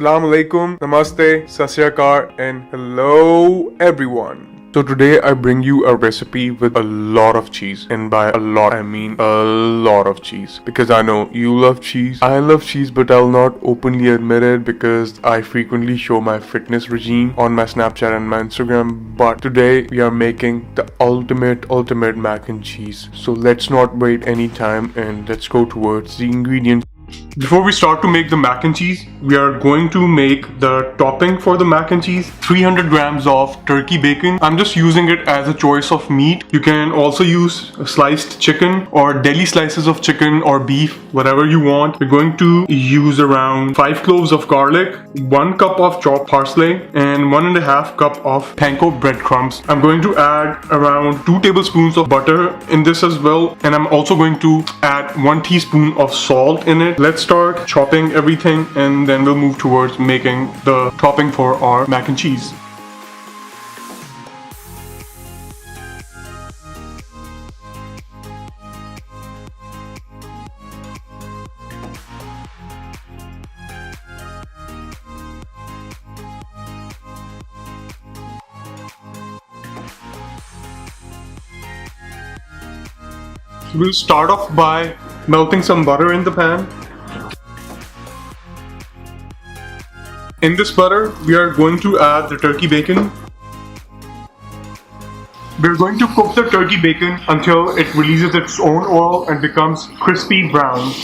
Assalamu alaikum, namaste, sat sri akal, and hello everyone. So today I bring you a recipe with a lot of cheese, and by a lot I mean a lot of cheese, because I know you love cheese, I love cheese, but I'll not openly admit it because I frequently show my fitness regime on my Snapchat and my Instagram. But today we are making the ultimate mac and cheese. So let's not wait any time and let's go towards the ingredients. Before we start to make the mac and cheese, we are going to make the topping for the mac and cheese. 300 grams of turkey bacon. I'm just using it as a choice of meat. You can also use sliced chicken or deli slices of chicken or beef, whatever you want. We're going to use around 5 cloves of garlic, 1 cup of chopped parsley, and 1.5 cup of panko breadcrumbs. I'm going to add around 2 tablespoons of butter in this as well, and I'm also going to add 1 teaspoon of salt in it. Let's start chopping everything and then we'll move towards making the topping for our mac and cheese. So we'll start off by melting some butter in the pan. In this butter, we are going to add the turkey bacon. We're going to cook the turkey bacon until it releases its own oil and becomes crispy brown.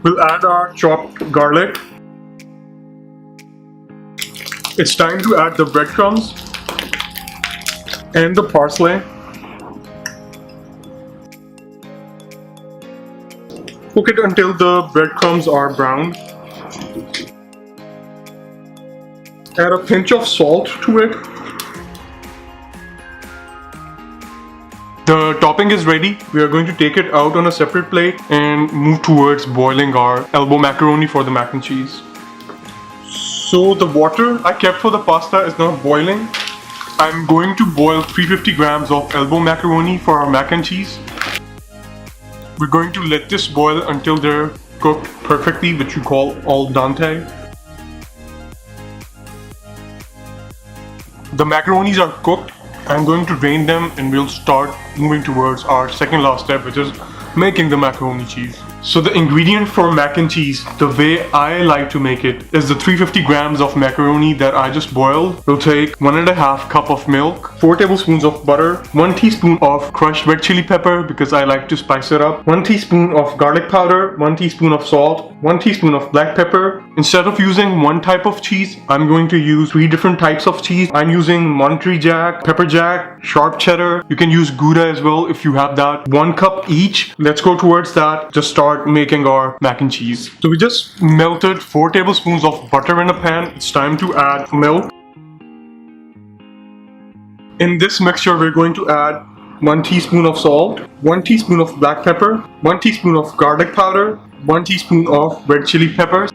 We'll add our chopped garlic. It's time to add the breadcrumbs and the parsley. Cook it until the breadcrumbs are brown. Add a pinch of salt to it. The topping is ready. We are going to take it out on a separate plate and move towards boiling our elbow macaroni for the mac and cheese. So the water I kept for the pasta is now boiling. I'm going to boil 350 grams of elbow macaroni for our mac and cheese. We're going to let this boil until they're cooked perfectly, which we call al dente. The macaronis are cooked. I'm going to drain them and we'll start moving towards our second last step, which is making the macaroni cheese. So the ingredient for mac and cheese, the way I like to make it, is the 350 grams of macaroni that I just boiled. We'll take 1.5 cup of milk, 4 tablespoons of butter, 1 teaspoon of crushed red chili pepper because I like to spice it up, 1 teaspoon of garlic powder, 1 teaspoon of salt, 1 teaspoon of black pepper. Instead of using one type of cheese, I'm going to use 3 different types of cheese. I'm using Monterey Jack, pepper jack, sharp cheddar. You can use Gouda as well if you have that. 1 cup each. Let's go towards that. Just start making our mac and cheese. So we just melted 4 tablespoons of butter in a pan. It's time to add milk. In this mixture, we're going to add 1 teaspoon of salt, 1 teaspoon of black pepper, 1 teaspoon of garlic powder, 1 teaspoon of red chili peppers.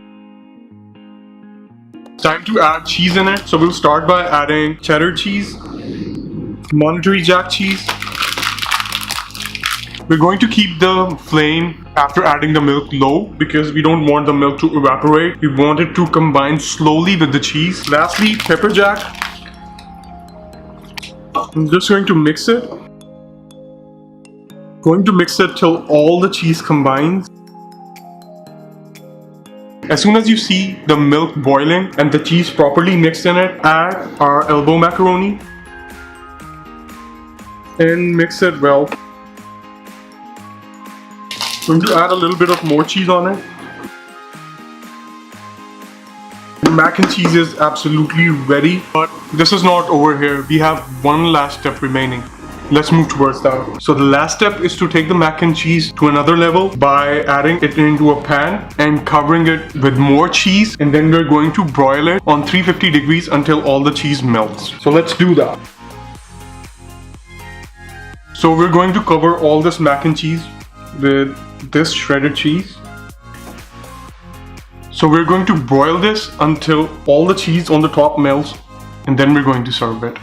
It's time to add cheese in it. So we'll start by adding cheddar cheese, Monterey Jack cheese. We're going to keep the flame after adding the milk low because we don't want the milk to evaporate. We want it to combine slowly with the cheese. Lastly, pepper jack. I'm just going to mix it. Going to mix it till all the cheese combines. As soon as you see the milk boiling and the cheese properly mixed in it, add our elbow macaroni and mix it well. Going to add a little bit of more cheese on it. The mac and cheese is absolutely ready, but this is not over here. We have one last step remaining. Let's move towards that. So the last step is to take the mac and cheese to another level by adding it into a pan and covering it with more cheese, and then we're going to broil it on 350 degrees until all the cheese melts. So let's do that. So we're going to cover all this mac and cheese with this shredded cheese. So we're going to broil this until all the cheese on the top melts, and then we're going to serve it.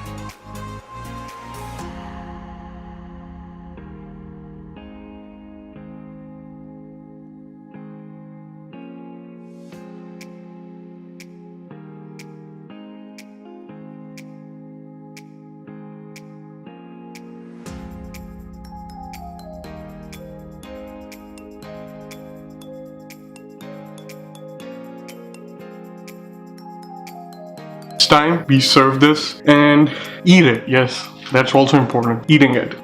time we serve this and eat it. Yes, that's also important, eating it.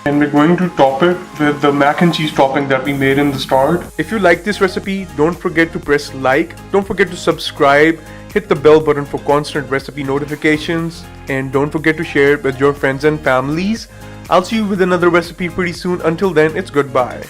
And we're going to top it with the mac and cheese topping that we made in the start. If you like this recipe, don't forget to press like, don't forget to subscribe, hit the bell button for constant recipe notifications, and don't forget to share it with your friends and families. I'll see you with another recipe pretty soon. Until then, it's goodbye.